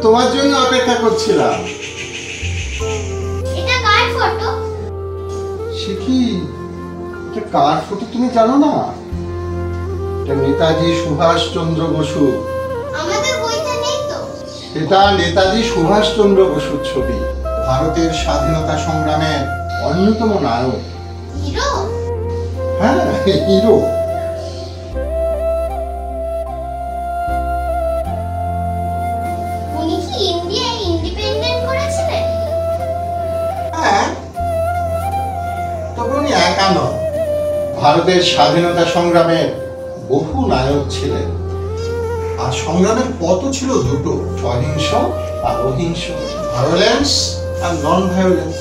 তোমার জন্য অপেক্ষা করছিলাম। এটা কার ফটো? সে কি, এটা কার ফটো তুমি জানো না? এটা নেতাজি সুভাষচন্দ্র বসু। আমাদের বইতে নেই তো। এটা নেতাজি সুভাষচন্দ্র বসুর ছবি, ভারতের স্বাধীনতা সংগ্রামের অন্যতম নায়ক। হিরো? হ্যাঁ, হিরো। উনি কি ইন্ডিয়া ইন্ডিপেন্ডেন্ট করেছিলেন? হ্যাঁ, তবে উনি একা নন। ভারতের স্বাধীনতা সংগ্রামের বহু নায়ক ছিলেন। আর সংগ্রামের পথও ছিল দুটো, সহিংস আর অহিংস, ভায়োলেন্স আর নন ভায়োলেন্স।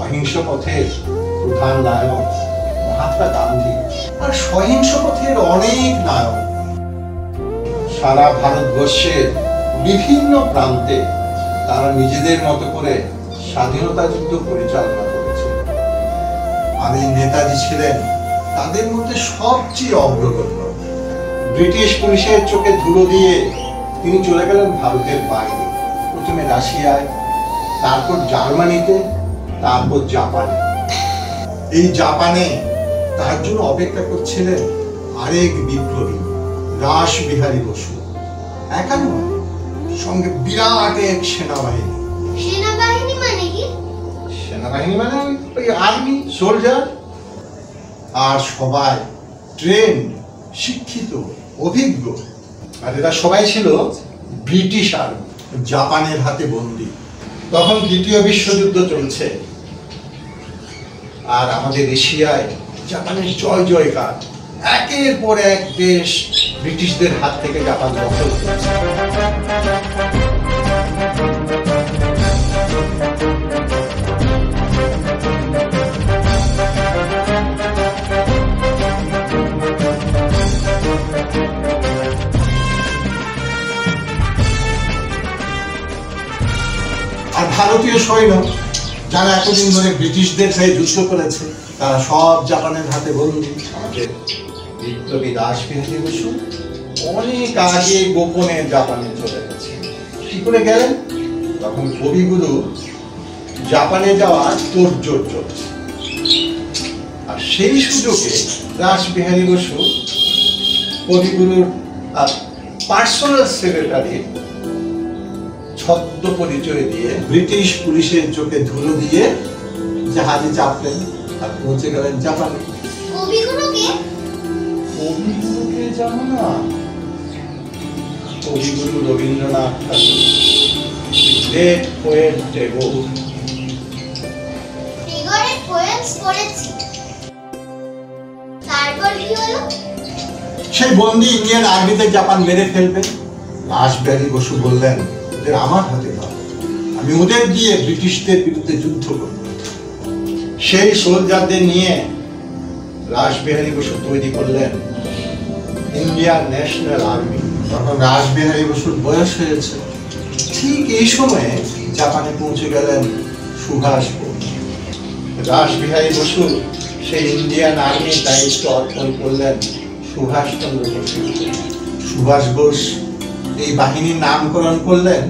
অহিংস পথের প্রধান নায়ক মহাত্মা গান্ধী, আর সহিংস পথের অনেক নায়ক। সারা ভারতবর্ষের বিভিন্ন প্রান্তে তারা নিজেদের মতো করে স্বাধীনতা যুদ্ধ পরিচালনা করেছে। আর এই নেতাজি ছিলেন তাদের মধ্যে সবচেয়ে অগ্রগণ্য। ব্রিটিশ পুলিশের চোখে ধুলো দিয়ে তিনি চলে গেলেন ভারতের বাইরে, প্রথমে রাশিয়ায়, তারপর জার্মানিতে, তারপর জাপানে। এই জাপানে তার জন্য অপেক্ষা করছিলেন আরেক বিপ্লবী, রাসবিহারী বসু। একা নয়, সঙ্গে বিরাট এক সেনাবাহিনী। সেনাবাহিনী মানে কি? সেনাবাহিনী মানে ওই আর্মি, সোলজার। আর সবাই ট্রেন্ড, শিক্ষিত, অভিজ্ঞ। আর এরা সবাই ছিল ব্রিটিশ আর্মি, জাপানের হাতে বন্দী। তখন দ্বিতীয় বিশ্বযুদ্ধ চলছে, আর আমাদের এশিয়ায় জাপানের জয় জয়কার। একের পর এক দেশ ব্রিটিশদের হাত থেকে জাপান দখল করছে। আর ভারতীয় সৈন্য যারা এতদিন ধরে ব্রিটিশদের হয়ে যুদ্ধ করেছে, তারা সব জাপানের হাতে বন্দী। আমাদের বিপ্লবী রাসবিহারী বসু অনেক আগে গোপনে জাপানে চলে গেছে। কি করে গেলেন? তখন কবিগুরু জাপানে যাওয়ার তোড়জোড় চলছে। আর সেই সুযোগে রাসবিহারী বসু কবিগুরুর পার্সোনাল সেক্রেটারি ছদ্ম পরিচয় দিয়ে ব্রিটিশ পুলিশের চোখে ধুলো দিয়ে জাহাজে চাপলেন আর পৌঁছে গেলেন জাপানে। কবিগুরুকে? কবিগুরুকে জানো না? কবিগুরু রবীন্দ্রনাথ ঠাকুর, গ্রেট পোয়েট টেগোর। টেগরের পোয়েমস পড়েছি। তারপর কি হলো? সেই বন্দী ইন্ডিয়ান আর্মিতে জাপান মেরে ফেলবে। রাসবিহারী বসু বললেন, ওদের আমার হাতে দাও, আমি ওদের দিয়ে ব্রিটিশদের বিরুদ্ধে যুদ্ধ করব। সেই সোলজারদের নিয়ে রাসবিহারী বসু তৈরি করলেন ইন্ডিয়ান ন্যাশনাল আর্মি। তখন রাসবিহারী বসুর বয়স হয়েছে। ঠিক এই সময়ে জাপানে পৌঁছে গেলেন সুভাষ বোস। রাসবিহারী বসু সেই ইন্ডিয়ান আর্মির দায়িত্ব অর্পণ করলেন সুভাষচন্দ্র বসু। সুভাষ বোস এই বাহিনীর নামকরণ করলেন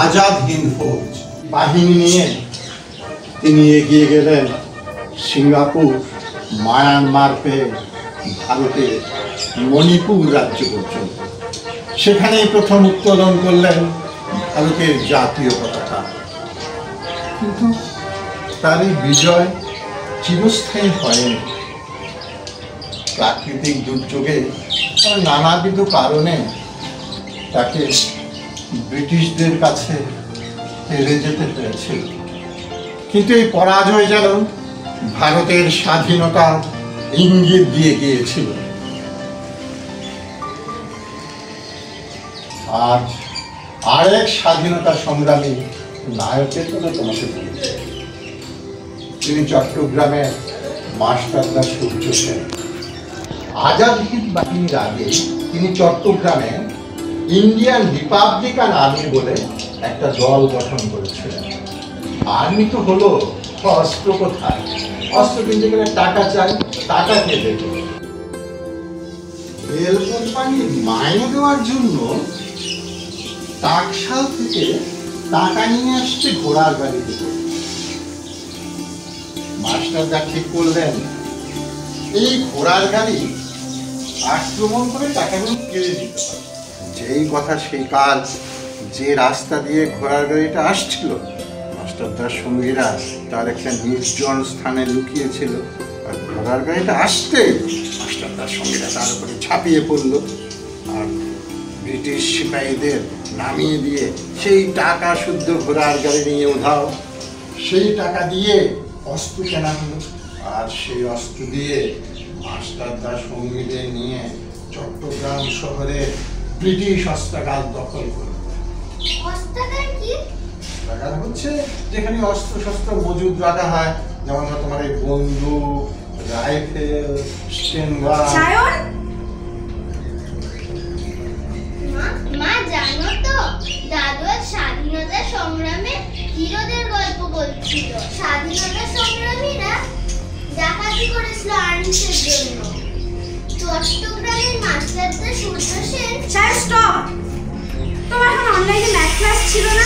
আজাদ হিন্দ ফৌজ। বাহিনী নিয়ে তিনি এগিয়ে গেলেন সিঙ্গাপুর, মায়ানমার পেয়ে ভারতের মণিপুর রাজ্য পর্যন্ত। সেখানেই প্রথম উত্তোলন করলেন ভারতের জাতীয় পতাকা। কিন্তু তার এই বিজয় চিরস্থায়ী হয়নি। প্রাকৃতিক দুর্যোগে নানাবিধ কারণে তাকে ব্রিটিশদের কাছে হেরে যেতে হয়েছিল। কিন্তু এই পরাজয় যেন ভারতের স্বাধীনতার ইঙ্গিত দিয়ে গিয়েছিল। আজ আরেক স্বাধীনতা সংগ্রামী নায়কের কথা তোমাকে বলছি। তিনি চট্টগ্রামের মাস্টারদা সূর্য সেন। আজাদ হিন্দ বাহিনীর আগে তিনি চট্টগ্রামে ইন্ডিয়ান রিপাবলিকান আর্মি বলে একটা দল গঠন করেছিলেন। আর্মি তো হলো, অস্ত্র কোথায়? অস্ত্র কিনতে গেলে টাকা চাই, টাকা কে দেবে? রেল কোম্পানির মাইনে দেওয়ার জন্য টাকশাল থেকে টাকা নিয়ে আসছে ঘোড়ার গাড়িতে। মাস্টারদা ঠিক করলেন এই ঘোড়ার গাড়ি আক্রমণ করে টাকাগুলো কেড়ে নিতে পারে। যেই কথা সেই কাজ। যে রাস্তা দিয়ে ঘোড়ার গাড়িটা আসছিল, মাস্টারদার সঙ্গীরা তার একটা নির্জন স্থানে লুকিয়েছিল। আর ঘোড়ার গাড়িটা আসতে মাস্টারদার সঙ্গীরা তার উপরে ঝাঁপিয়ে পড়লো আর ব্রিটিশ সিপাহীদের নামিয়ে দিয়ে সেই টাকা শুদ্ধ ঘোড়ার গাড়ি নিয়ে উধাও। সেই টাকা দিয়ে অস্ত্র কেনা হলো, আর সেই অস্ত্র দিয়ে মাস্টারদার সঙ্গীদের নিয়ে চট্টগ্রাম শহরে ব্রিটিশ অস্ত্রাগার দখল করলো। অস্ত্রাগার কি? অস্ত্রাগার হচ্ছে যেখানে অস্ত্র শস্ত্র মজুদ রাখা হয়, যেমন তোমার এই বন্দুক, রাইফেল, স্টেনগান। মা জানো তো, দাদু আজ স্বাধীনতা সংগ্রামে হিরোদের গল্প বলছিল। স্বাধীনতা সংগ্রামীরা ডাকাতি করেছিল আর্মিসের জন্য। চট্টগ্রামের মাস্টারদা সূর্য সেন। স্টপ! তোমার এখন অনলাইনে ম্যাথ ক্লাস ছিল না?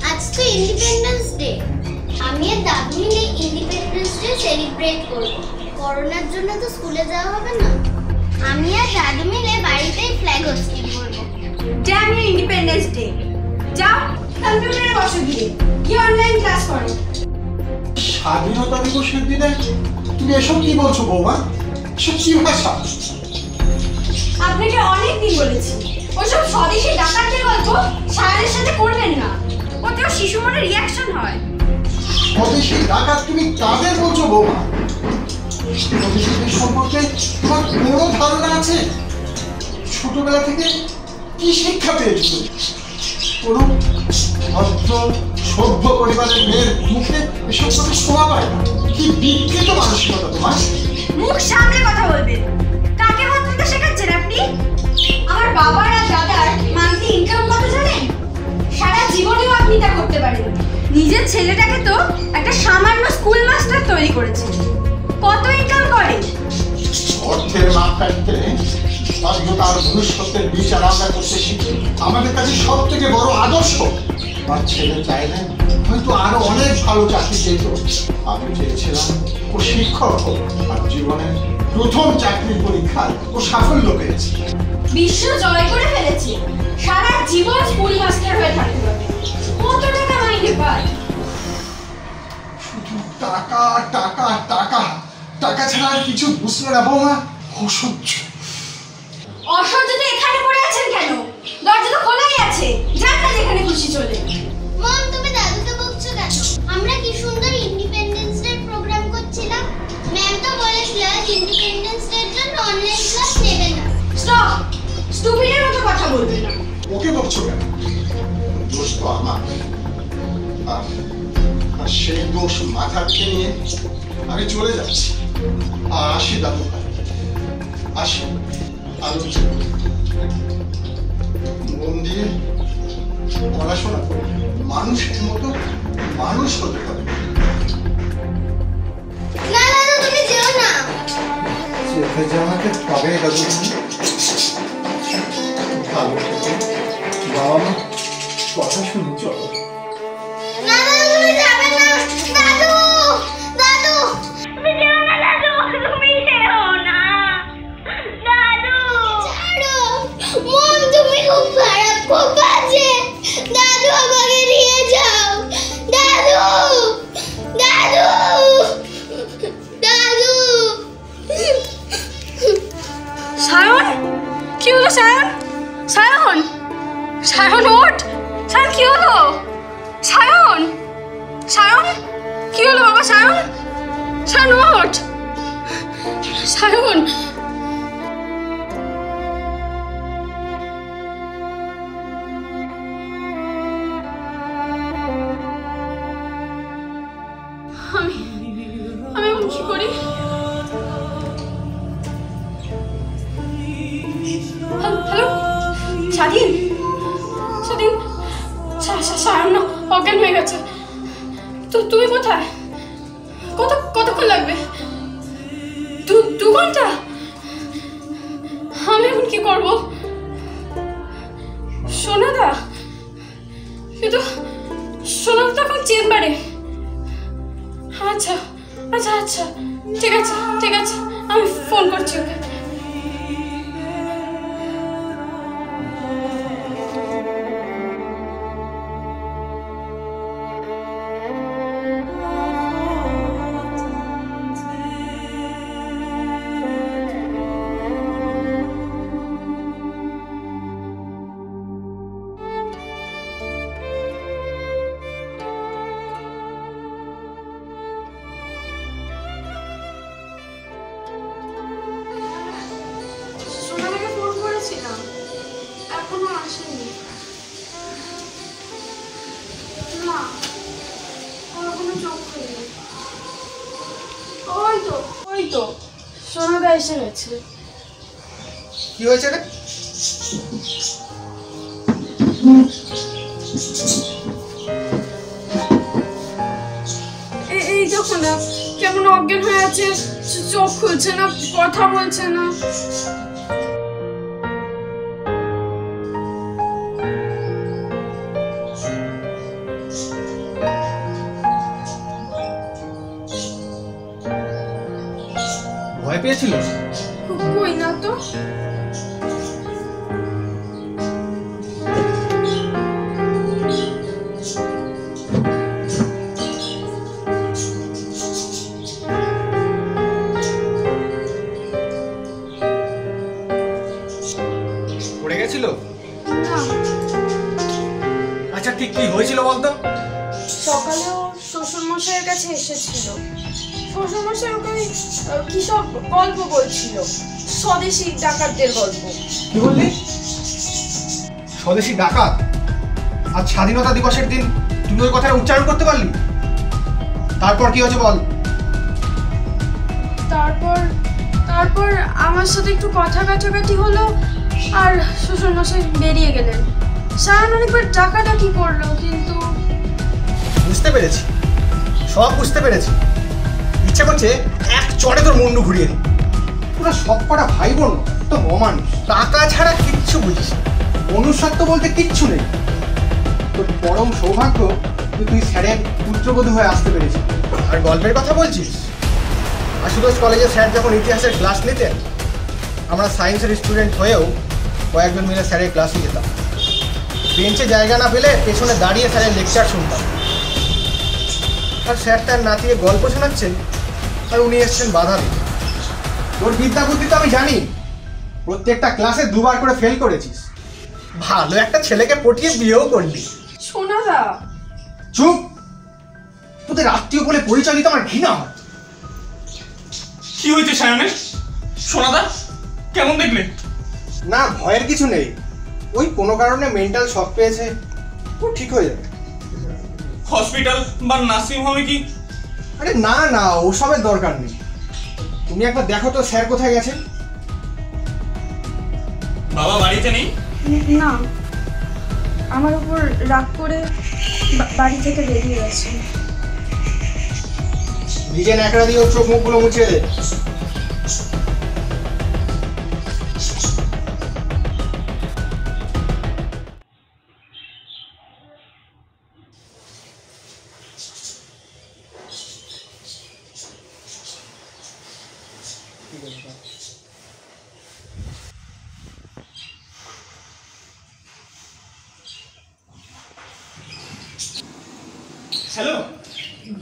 আজ তো ইন্ডিপেন্ডেন্স ডে। আমি আর দাদু মিলে ইন্ডিপেন্ডেন্স ডে সেলিব্রেট করব। করোনার জন্য তো স্কুলে যাওয়া হবে না। আমি আর দাদু মিলে বাড়িতেই ফ্ল্যাগ হোস্টিং করব। Damn you independence day! যাও কম্পিউটারে বসো, গিয়ে অনলাইন ক্লাস করো। স্বাধীনতা দিবসের দিনে তুমি এসব কি বলছো বৌমা? সব কি ভাষা? আপনাকে অনেকদিন বলেছি ওইসব স্বদেশী ডাকাতের গল্প সায়ানের সাথে করবেন না, ওতেও শিশু মনে রিয়াকশন হয়। স্বদেশী ডাকাত তুমি কাদের বলছো বৌমা? স্বদেশীদের সম্পর্কে তোমার কোনো ধারণা আছে? ছোটবেলা থেকে কি শিক্ষা পেয়েছো? কোনো ভদ্র সভ্য পরিবারের মেয়ের মুখে এসব কথা শোনা পায় না। কি বিকৃত মানসিকতা তোমার! মুখ সামনে কথা বলবেন। কাকে ভদ্রতা শেখাচ্ছেন আপনি? আমার বাবার আর দাদার মান্থলি ইনকাম কত জানেন? সারা জীবনেও আপনি তা করতে পারেন। নিজের ছেলেটাকে তো একটা সামান্য স্কুল মাস্টার তৈরি করেছেন। কত ইনকাম করে? অর্থের মাপকাঠিতে তার ভবিষ্যতের বিচার আমরা করতে শিখি। আমাদের কাছে সব থেকে বড় আদর্শ আর ছেলে চাইলে হয়তো আরো অনেক ভালো চাকরি পেত। আমি চেয়েছিলাম ও শিক্ষক হোক, আর জীবনের প্রথম চাকরির পরীক্ষায় ও সাফল্য পেয়েছে। বিশ্ব জয় করে ফেলেছে, সারা জীবন স্কুল মাস্টার হয়ে থাকতে হবে। কত টাকা মাইনে পায়? শুধু টাকা টাকা টাকা টাকা ছাড়া আর কিছু বুঝলে না বৌমা। অসহ্য। অসহ্য তো এখানে পড়ে আছেন কেন? দরজা তো খোলাই আছে, যান না যেখানে খুশি চলে। মম, তুমি দাদুকে বকছো কেন? আমরা কি সুন্দর ইন্ডিপেন্ডেন্স ডে প্রোগ্রাম করছিলাম। ম্যাম তো বলেছিল ইন্ডিপেন্ডেন্স ডের জন্য অনলাইন ক্লাস নেবে না। স্টপ! স্টুপিডের মতো কথা বলবেন না। ওকে বকছো কেন? দোষ তো আমার। আর সেই দোষ মাথাকে নিয়ে আমি চলে যাচ্ছি। আসি দাদু, আসি। আরো মন দিয়ে পড়াশোনা করে মানুষের মতো মানুষ হতে হবে। না দাদু, তুমি যেও না। যেতে জানাতে হবে দাদু। ভালো থেকে বাবা মা কথা শুনে চলো। না দাদু, তুমি যাবে না। দাদু, দাদু, তুমি যেও না। দাদু, তুমি যেও না। দাদু, ছাড়ো। মম, তুমি খুব খারাপ, খুব বাজে। দাদু, আমাকে নিয়ে যাও। দাদু, দাদু, দাদু। সায়ন, কি হলো সায়ন? সায়ন, সায়ন ওঠ। সায়ন কি হলো? সায়ন, সায়ন কি হলো বাবা? সায়ন, সায়ন ওঠ। সায়ন, আমি এখন কি করি? হ্যালো, স্বাধীন, স্বাধীন, সায়ন না অজ্ঞান হয়ে গেছে। তো তুমি কোথায়? কতক্ষণ লাগবে? 2 ঘন্টা? আমি এখন কি করবো? সোনাদা, কিন্তু সোনা তো এখন চেম্বারে। আচ্ছা আচ্ছা আচ্ছা, ঠিক আছে ঠিক আছে, আমি ফোন করছি ওকে। সোনাকে ফোন করেছিলাম, এখনো আসেনি। না, ওর কোনো চোখ খুলেনি। ওই তো সোনাদা এসে গেছে। কি হয়েছে রে? এই দেখো না, কেমন অজ্ঞান হয়ে আছে, চোখ খুলছে না, কথা বলছে না। ভয় পেয়েছিল? কই না তো। পড়ে গেছিল? না, আচ্ছা ঠিক কি হয়েছিল বলতো? সকালেও শ্বশুর মশাইয়ের কাছে এসেছিল। শ্বশুর মশাই ওকে কি সব গল্প বলছিল, স্বদেশি ডাকাতদের গল্প। কি বললি? স্বদেশী ডাকাত? আজ স্বাধীনতা দিবসের দিন তুই ওই কথাটা উচ্চারণ করতে পারলি? তারপর কি হয়েছে বল? তারপর আমার সাথে একটু কথা কাটাকাটি হলো, আর শ্বশুর মশাই বেরিয়ে গেলেন। সায়ন অনেকবার ডাকাডাকি করলো, কিন্তু বুঝতে পেরেছি, সব বুঝতে পেরেছি। ইচ্ছা করছে এক চড়ে তোর মুন্ডু ঘুরিয়ে দিই। তোরা সব কটা ভাই বোন তো অমানুষ, টাকা ছাড়া কিচ্ছু বুঝিস না। মনুষ্যত্ব বলতে কিচ্ছু নেই। তোর পরম সৌভাগ্য যে তুই স্যারের পুত্রবধূ হয়ে আসতে পেরেছিস। আর গল্পের কথা বলছিস? আশুতোষ কলেজের স্যার যখন ইতিহাসের ক্লাস নিতেন, আমরা সায়েন্সের স্টুডেন্ট হয়েও কয়েকজন মিলে স্যারের ক্লাসে যেতাম। বেঞ্চে জায়গা না পেলে পেছনে দাঁড়িয়ে স্যারের লেকচার শুনতাম। আর স্যার তার নাতিকে গল্প শোনাচ্ছেন, আর উনি এসছেন বাধা দিতে। তোর বিদ্যা বুদ্ধি তো আমি জানি, প্রত্যেকটা ক্লাসে দুবার করে ফেল করেছিস। ভালো একটা ছেলেকে পটিয়ে বিয়েও করলি। সোনাদা চুপ! তোদের আত্মীয় বলে পরিচয় দিতে আমার ঘৃণা হয়। কি হয়েছে সায়নের? সোনাদা কেমন দেখলে? না, ভয়ের কিছু নেই। ওই কোনো কারণে মেন্টাল শক পেয়েছে, ও ঠিক হয়ে যাবে। হসপিটাল বা নার্সিং হোমে কি? আরে না না, ওসবের দরকার নেই। তুমি একবার দেখো তো স্যার কোথায় গেছেন। বাবা বাড়িতে নেই? না, আমার উপর রাগ করে বাড়ি থেকে বেরিয়ে গেছে। নিজে ন্যাকড়া দিয়ে ওর চোখ মুখগুলো মুছিয়ে দে। হ্যালো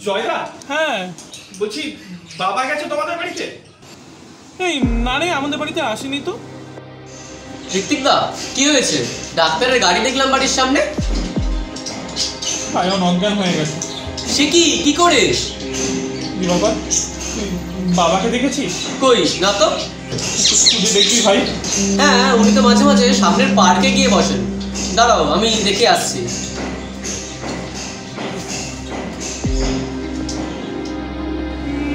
জয়দা। হ্যাঁ বলছি, বাবা গেছে তোমাদের বাড়িতে? এই না রে, আমাদের বাড়িতে আসেনি তো। ঋত্বিকদা, কি হয়েছে? ডাক্তারের গাড়ি দেখলাম বাড়ির সামনে। সায়ন অজ্ঞান হয়ে গেছে। সে কি? কি করে? কি বাবা, তুই বাবাকে দেখেছিস? কই না তো। তুই দেখবি ভাই। হ্যাঁ, উনি তো মাঝে মাঝে সামনের পার্কে গিয়ে বসেন। দাঁড়াও, আমি দেখে আসছি।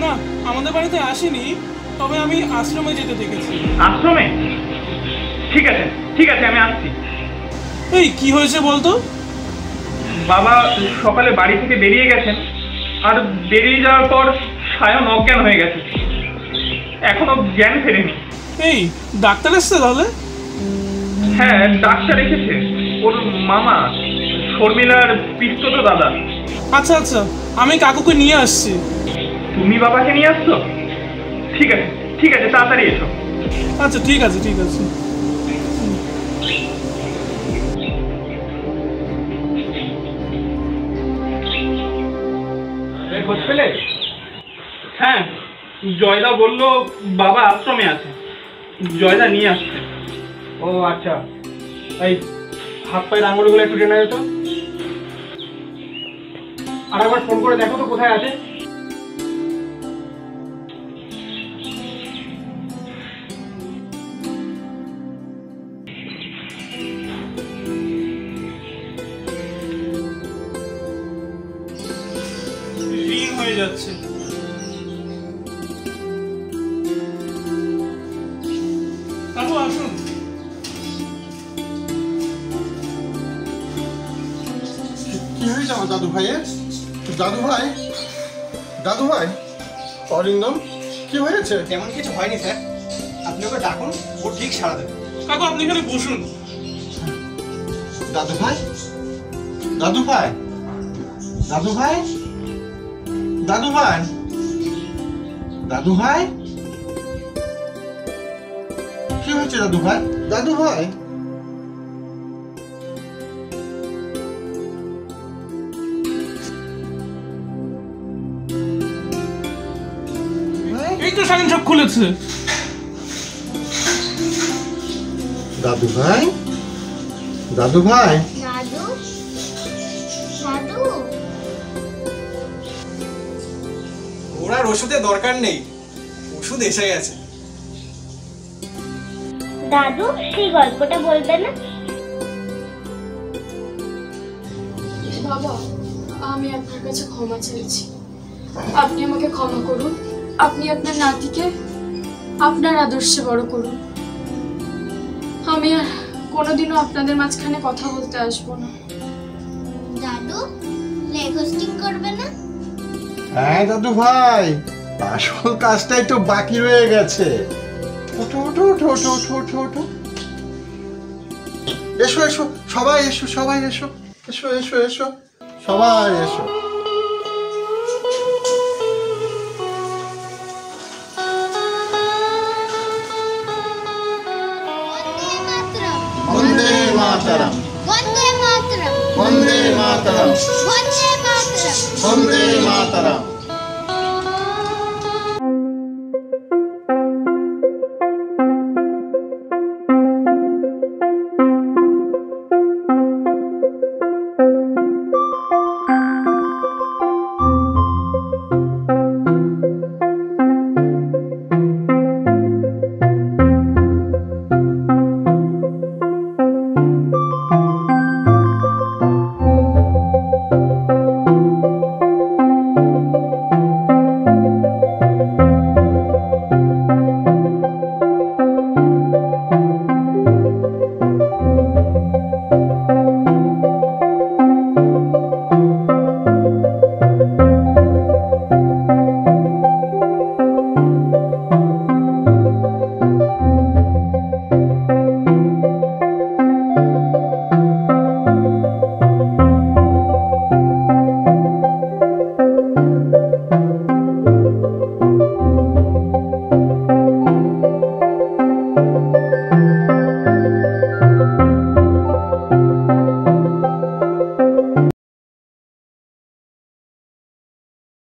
না, আমাদের বাড়িতে আসেনি, তবে আমি আশ্রমে যেতে দেখেছি। আশ্রমে? ঠিক আছে ঠিক আছে, আমি আসছি। এই কি হয়েছে বলতো? বাবা সকালে বাড়ি থেকে বেরিয়ে গেছেন, আর বেরিয়ে যাওয়ার পর সায়ন অজ্ঞান হয়ে গেছে, এখনো জ্ঞান ফেরেনি। এই ডাক্তার এসছে তাহলে? হ্যাঁ ডাক্তার এসেছে, ওর মামা শর্মিলার পিস্তত দাদা। আচ্ছা আচ্ছা, আমি কাকুকে নিয়ে আসছি। তুমি বাবাকে নিয়ে আসছো? ঠিক আছে ঠিক আছে, তাড়াতাড়ি এসো। আচ্ছা ঠিক আছে ঠিক আছে। খোঁজ পেলে? হ্যাঁ, জয়দা বলল বাবা আশ্রমে আছে, জয়দা নিয়ে আসছে। ও আচ্ছা, এই হাত পায়ের আঙুলগুলো একটু টেনে যেত, আর একবার ফোন করে দেখো তো কোথায় আছে। রিং হয়ে যাচ্ছে। কাকু আসুন। কি হয়েছে আমার দাদু ভাইয়ের? দাদু ভাই, দাদু ভাই, অরিন্দম কি হয়েছে? তেমন কিছু হয়নি স্যার, আপনি ওকে ডাকুন, ও ঠিক সারা দেবে। কাকু আপনি এখানে বসুন। দাদু ভাই, দাদু ভাই, দাদু ভাই, দাদু ভাই, দাদু ভাই, কি হয়েছে দাদু ভাই? দাদু ভাই, এই তো শাহিন সব খুলেছে। দাদু ভাই, দাদু ভাই, দাদু দাদু ওর আর ওষুধের দরকার নেই, ওষুধ এসে গেছে। দাদু সেই গল্পটা বলবে না? বাবা, আমি আপনার কাছে ক্ষমা চাইছি। আপনি আমাকে ক্ষমা করুন। আপনি আপনার নাতিকে আপনার আদর্শে বড় করুন। আমি আর কোনোদিনও আপনাদের মাঝখানে কথা বলতে আসবো না। দাদু লেগোস্টিং করবে না? হ্যাঁ দাদু ভাই, আসল কাজটাই তো বাকি রয়ে গেছে। ওঠো ওঠো ওঠো ওঠো ওঠো ওঠো ওঠো, এসো এসো সবাই এসো, সবাই এসো, এসো এসো এসো, সবাই এসো। বন্দে মাতরম, বন্দে মাতরম, বন্দে মাতরম, বন্দে মাতরম, বন্দে মাতরম। বন্দে মাতরম।